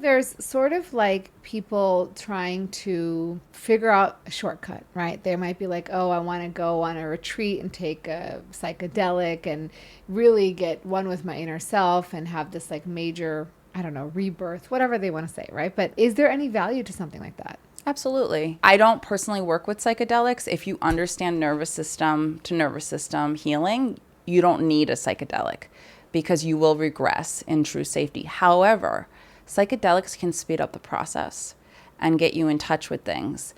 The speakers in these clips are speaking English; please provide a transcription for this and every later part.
There's sort of like people trying to figure out a shortcut, right? They might be like, oh, I want to go on a retreat and take a psychedelic and really get one with my inner self and have this like major, I don't know, rebirth, whatever they want to say, right? But is there any value to something like that? Absolutely. I don't personally work with psychedelics. If you understand nervous system to nervous system healing, you don't need a psychedelic because you will regress in true safety. However, psychedelics can speed up the process and get you in touch with things,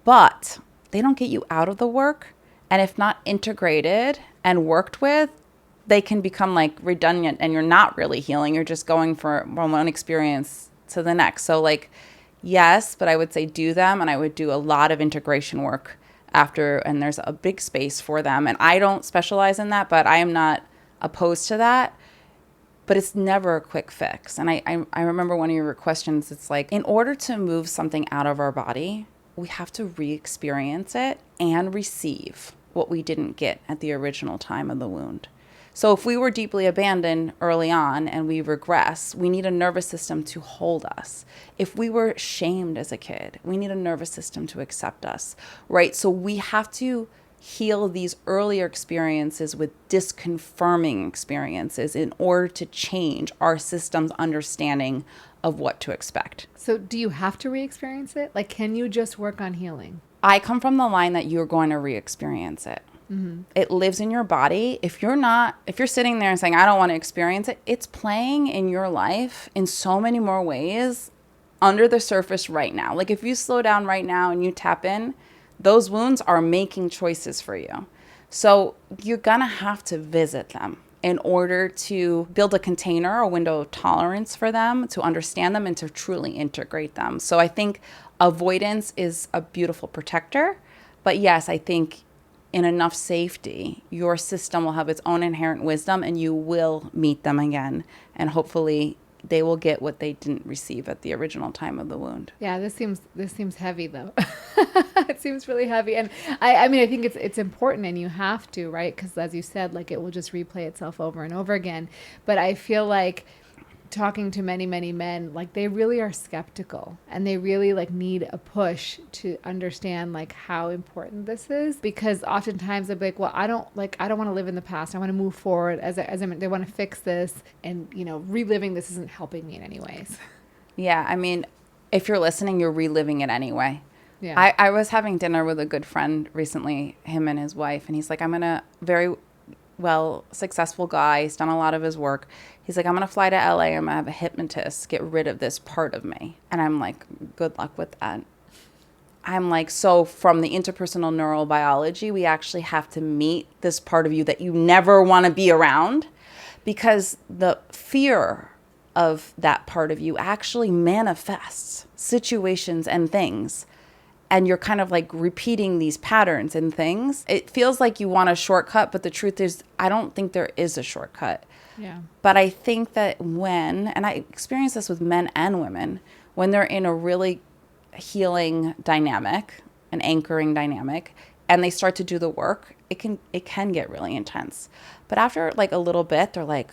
but they don't get you out of the work. And if not integrated and worked with, they can become like redundant and you're not really healing. You're just going from one experience to the next. So like, yes, but I would say do them, and I would do a lot of integration work after, and there's a big space for them. And I don't specialize in that, but I am not opposed to that. But it's never a quick fix. And I remember one of your questions, it's like, in order to move something out of our body, we have to re-experience it and receive what we didn't get at the original time of the wound. So if we were deeply abandoned early on and we regress, we need a nervous system to hold us. If we were shamed as a kid, we need a nervous system to accept us, right? So we have to heal these earlier experiences with disconfirming experiences in order to change our system's understanding of what to expect. So do you have to re-experience it? Like, can you just work on healing? I come from the line that you're going to re-experience it. It lives in your body. If you're sitting there and saying, I don't want to experience it, it's playing in your life in so many more ways under the surface right now. Like if you slow down right now and you tap in, those wounds are making choices for you. So you're going to have to visit them in order to build a container, a window of tolerance for them, to understand them and to truly integrate them. So I think avoidance is a beautiful protector. But yes, I think in enough safety, your system will have its own inherent wisdom and you will meet them again. And hopefully they will get what they didn't receive at the original time of the wound. Yeah, this seems heavy though. It seems really heavy, and I mean I think it's important, and you have to, right? Because as you said, like it will just replay itself over and over again. But I feel like talking to many men, like they really are skeptical and they really like need a push to understand like how important this is, because oftentimes they're like, well, I don't want to live in the past. I want to move forward they want to fix this, and reliving this isn't helping me in any ways. Yeah, I mean, if you're listening, you're reliving it anyway. Yeah. I was having dinner with a good friend recently, him and his wife, and he's like, I'm in a very well, successful guy. He's done a lot of his work. He's like, I'm going to fly to LA. I'm going to have a hypnotist get rid of this part of me. And I'm like, good luck with that. I'm like, so from the interpersonal neurobiology, we actually have to meet this part of you that you never want to be around, because the fear of that part of you actually manifests situations and things. And you're kind of like repeating these patterns and things. It feels like you want a shortcut, but the truth is, I don't think there is a shortcut. Yeah. But I think that and I experience this with men and women, when they're in a really healing dynamic, an anchoring dynamic, and they start to do the work, it can get really intense. But after like a little bit, they're like,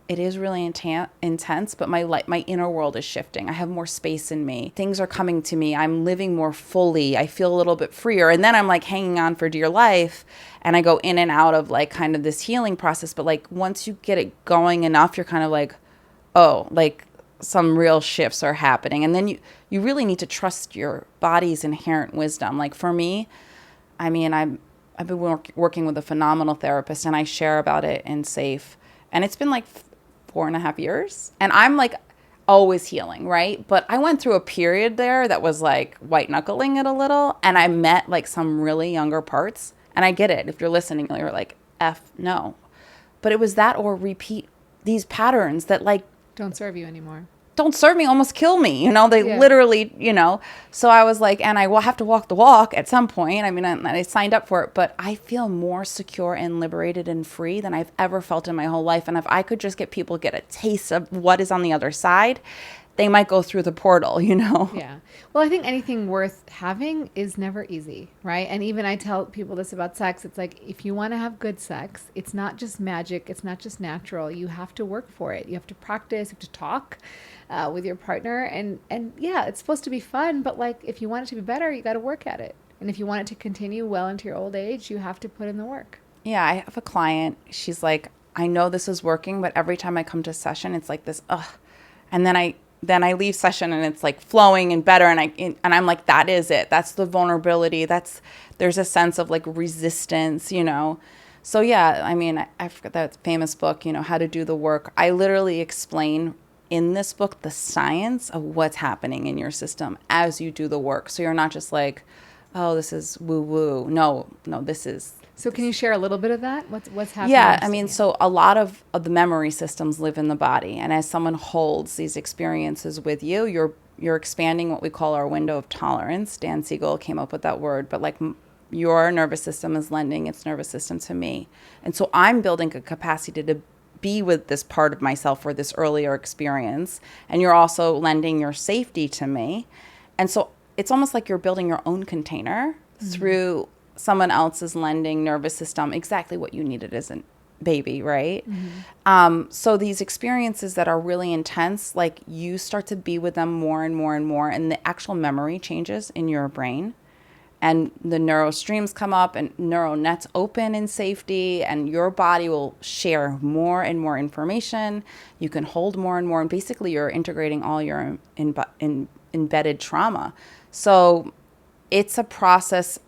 it is really intense, but my inner world is shifting. I have more space in me. Things are coming to me. I'm living more fully. I feel a little bit freer. And then I'm like hanging on for dear life. And I go in and out of like kind of this healing process. But like once you get it going enough, you're kind of like, oh, like some real shifts are happening. And then you really need to trust your body's inherent wisdom. Like for me, I mean, I've been working with a phenomenal therapist, and I share about it in Safe. And it's been like 4.5 years, and I'm like always healing, right? But I went through a period there that was like white knuckling it a little, and I met like some really younger parts. And I get it. If you're listening, you're like, F no. But it was that, or repeat these patterns that like Don't serve you anymore. Don't serve me, almost kill me. They Yeah. literally, So I was like, and I will have to walk the walk at some point. I mean, I signed up for it, but I feel more secure and liberated and free than I've ever felt in my whole life. And if I could just get people get a taste of what is on the other side, they might go through the portal, you know? Yeah. Well, I think anything worth having is never easy, right? And even I tell people this about sex. It's like, if you want to have good sex, it's not just magic. It's not just natural. You have to work for it. You have to practice. You have to talk with your partner. And yeah, it's supposed to be fun. But like, if you want it to be better, you got to work at it. And if you want it to continue well into your old age, you have to put in the work. Yeah, I have a client. She's like, I know this is working, but every time I come to session, it's like this, ugh. And then I leave session and it's like flowing and better. And I'm like, that is it. That's the vulnerability. There's a sense of like resistance, you know? So yeah, I mean, I forgot that famous book, you know, How to Do the Work. I literally explain in this book the science of what's happening in your system as you do the work. So you're not just like, oh, this is woo woo. No, this is. So can you share a little bit of that? What's happening? Yeah, I mean, so a lot of the memory systems live in the body. And as someone holds these experiences with you, you're expanding what we call our window of tolerance. Dan Siegel came up with that word. But like your nervous system is lending its nervous system to me. And so I'm building a capacity to be with this part of myself or this earlier experience. And you're also lending your safety to me. And so it's almost like you're building your own container through someone else's lending nervous system exactly what you needed as a baby, right? So these experiences that are really intense, like you start to be with them more and more and more, and the actual memory changes in your brain, and the neurostreams come up and neural nets open in safety, and your body will share more and more information. You can hold more and more, and basically you're integrating all your embedded trauma. So it's a process.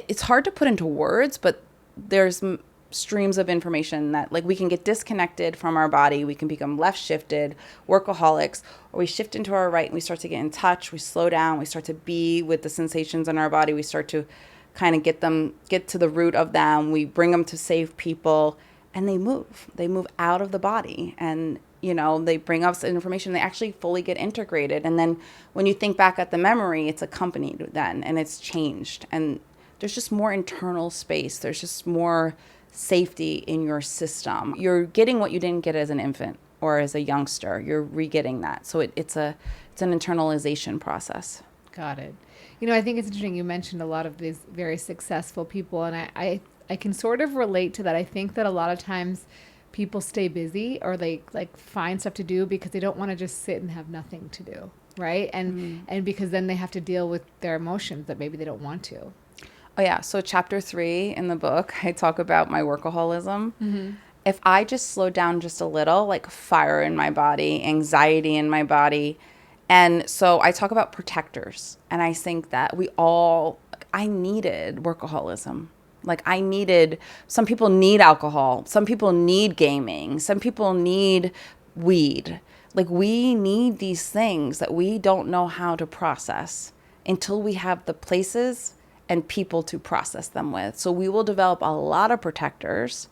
It's hard to put into words, but there's streams of information that like we can get disconnected from our body. We can become left shifted, workaholics, or we shift into our right and we start to get in touch. We slow down. We start to be with the sensations in our body. We start to kind of get to the root of them. We bring them to safe people, and they move out of the body. And you know, they bring up information, they actually fully get integrated. And then when you think back at the memory, it's accompanied then, and it's changed. And there's just more internal space. There's just more safety in your system. You're getting what you didn't get as an infant or as a youngster. You're re-getting that. So it's an internalization process. Got it. You know, I think it's interesting. You mentioned a lot of these very successful people, and I can sort of relate to that. I think that a lot of times people stay busy or they like find stuff to do because they don't want to just sit and have nothing to do, right? And because then they have to deal with their emotions that maybe they don't want to. Oh, yeah. So chapter 3 in the book, I talk about my workaholism. If I just slow down just a little, like fire in my body, anxiety in my body. And so I talk about protectors. And I think that I needed workaholism. Like some people need alcohol. Some people need gaming. Some people need weed. Like we need these things that we don't know how to process until we have the places and people to process them with. So we will develop a lot of protectors.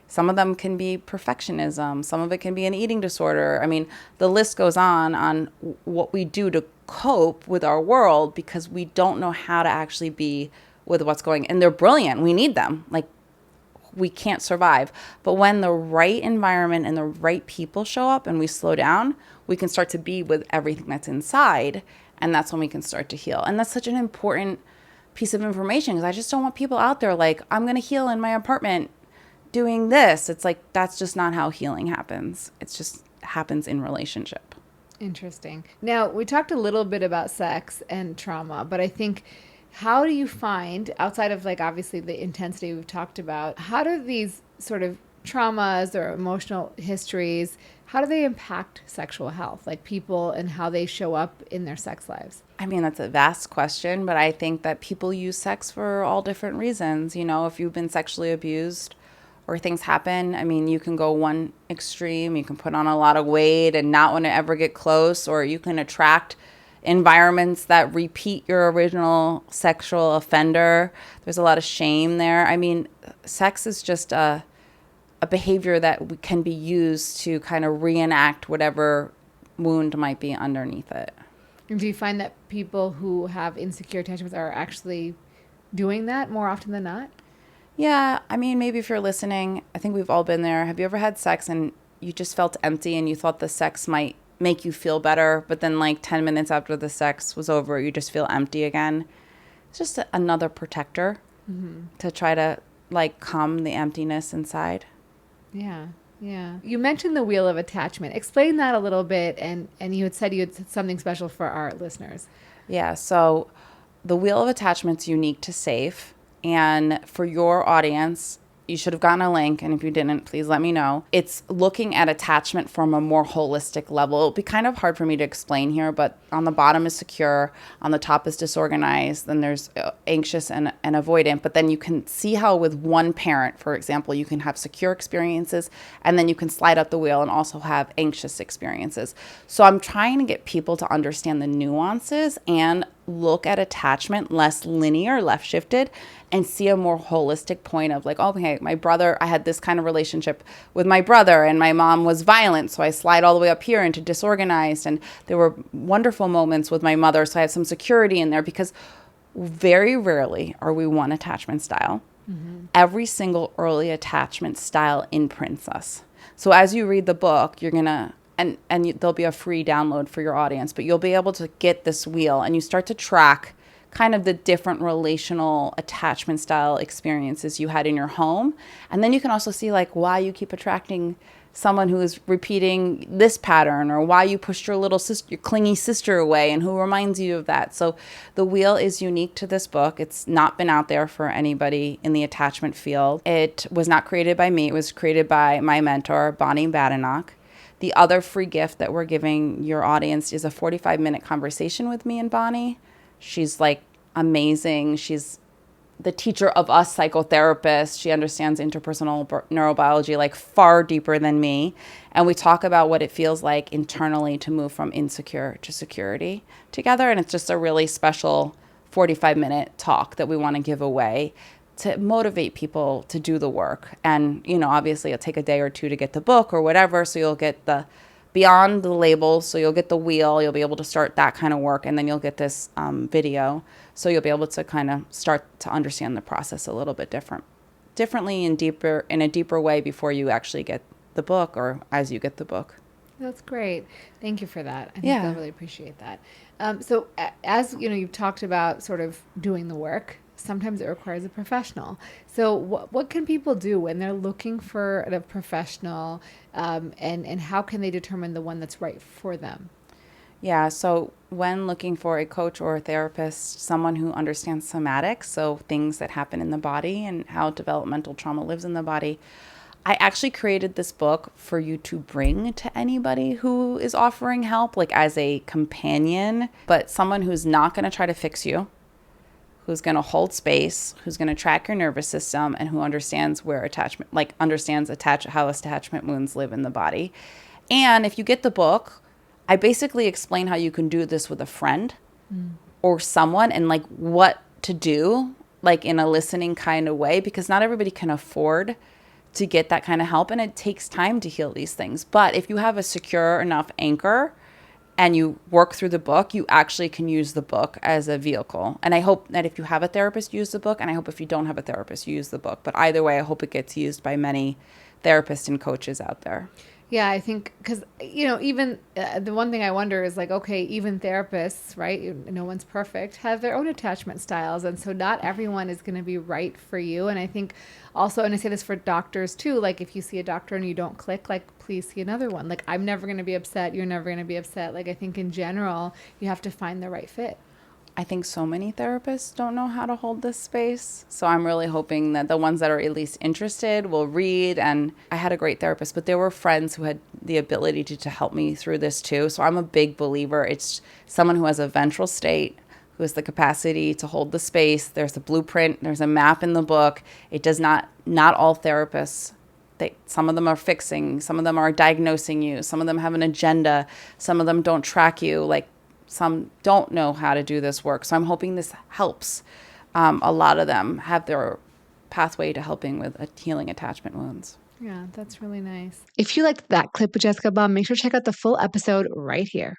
Some of them can be perfectionism. Some of it can be an eating disorder. I mean, the list goes on what we do to cope with our world because we don't know how to actually be with what's going. And they're brilliant. We need them. Like, we can't survive. But when the right environment and the right people show up and we slow down, we can start to be with everything that's inside. And that's when we can start to heal. And that's such an important piece of information because I just don't want people out there like, I'm going to heal in my apartment doing this. It's like, that's just not how healing happens. It's just happens in relationship. Interesting. Now, we talked a little bit about sex and trauma, but I think how do you find, outside of like obviously the intensity we've talked about, how do these sort of traumas or emotional histories, how do they impact sexual health, like people and how they show up in their sex lives? I mean, that's a vast question, but I think that people use sex for all different reasons. You know, if you've been sexually abused or things happen, I mean, you can go one extreme. You can put on a lot of weight and not want to ever get close, or you can attract environments that repeat your original sexual offender. There's a lot of shame there. I mean, sex is just a behavior that can be used to kind of reenact whatever wound might be underneath it. And do you find that people who have insecure attachments are actually doing that more often than not? Yeah, I mean, maybe if you're listening, I think we've all been there. Have you ever had sex and you just felt empty and you thought the sex might make you feel better, but then like 10 minutes after the sex was over, you just feel empty again. It's just another protector to try to like calm the emptiness inside. Yeah. Yeah. You mentioned the wheel of attachment. Explain that a little bit. And you had said you had something special for our listeners. Yeah. So the wheel of attachment's unique to SAFE. And for your audience, you should have gotten a link. And if you didn't, please let me know. It's looking at attachment from a more holistic level. It'll be kind of hard for me to explain here, but on the bottom is secure. On the top is disorganized. Then there's anxious and avoidant. But then you can see how with one parent, for example, you can have secure experiences, and then you can slide up the wheel and also have anxious experiences. So I'm trying to get people to understand the nuances and look at attachment less linear, left shifted, and see a more holistic point of like, okay, my brother, I had this kind of relationship with my brother, and my mom was violent, so I slide all the way up here into disorganized, and there were wonderful moments with my mother, so I have some security in there, because very rarely are we one attachment style. Every single early attachment style imprints us. So as you read the book, you're gonna there'll be a free download for your audience, but you'll be able to get this wheel and you start to track kind of the different relational attachment style experiences you had in your home. And then you can also see like why you keep attracting someone who is repeating this pattern, or why you pushed your little sister, your clingy sister away, and who reminds you of that. So the wheel is unique to this book. It's not been out there for anybody in the attachment field. It was not created by me. It was created by my mentor, Bonnie Badenoch. The other free gift that we're giving your audience is a 45-minute conversation with me and Bonnie. She's like amazing. She's the teacher of us psychotherapists. She understands interpersonal neurobiology like far deeper than me. And we talk about what it feels like internally to move from insecure to security together. And it's just a really special 45-minute talk that we want to give away to motivate people to do the work. And, you know, obviously it'll take a day or two to get the book or whatever. So you'll get the beyond the labels. So you'll get the wheel. You'll be able to start that kind of work. And then you'll get this video. So you'll be able to kind of start to understand the process a little bit differently and in a deeper way before you actually get the book or as you get the book. That's great. Thank you for that. I think I really appreciate that. So as you know, you've talked about sort of doing the work. Sometimes it requires a professional. So what can people do when they're looking for a professional, and how can they determine the one that's right for them? Yeah, so when looking for a coach or a therapist, someone who understands somatics, so things that happen in the body and how developmental trauma lives in the body, I actually created this book for you to bring to anybody who is offering help, like as a companion, but someone who's not going to try to fix you, who's going to hold space, who's going to track your nervous system, and who understands where attachment, like understands how attachment wounds live in the body. And if you get the book, I basically explain how you can do this with a friend or someone, and like what to do, like in a listening kind of way, because not everybody can afford to get that kind of help, and it takes time to heal these things. But if you have a secure enough anchor and you work through the book, you actually can use the book as a vehicle. And I hope that if you have a therapist, use the book. And I hope if you don't have a therapist, you use the book. But either way, I hope it gets used by many therapists and coaches out there. Yeah, I think because, you know, even the one thing I wonder is like, okay, even therapists, right? No one's perfect, have their own attachment styles. And so not everyone is going to be right for you. And I think also, and I say this for doctors too, like if you see a doctor and you don't click, like please see another one. Like I'm never going to be upset. You're never going to be upset. Like I think in general, you have to find the right fit. I think so many therapists don't know how to hold this space. So I'm really hoping that the ones that are at least interested will read. And I had a great therapist, but there were friends who had the ability to help me through this too. So I'm a big believer. It's someone who has a ventral state, who has the capacity to hold the space. There's a blueprint. There's a map in the book. It does not all therapists. Some of them are fixing. Some of them are diagnosing you. Some of them have an agenda. Some of them don't track you. Like, some don't know how to do this work. So I'm hoping this helps. A lot of them have their pathway to helping with healing attachment wounds. Yeah, that's really nice. If you liked that clip with Jessica Baum, make sure to check out the full episode right here.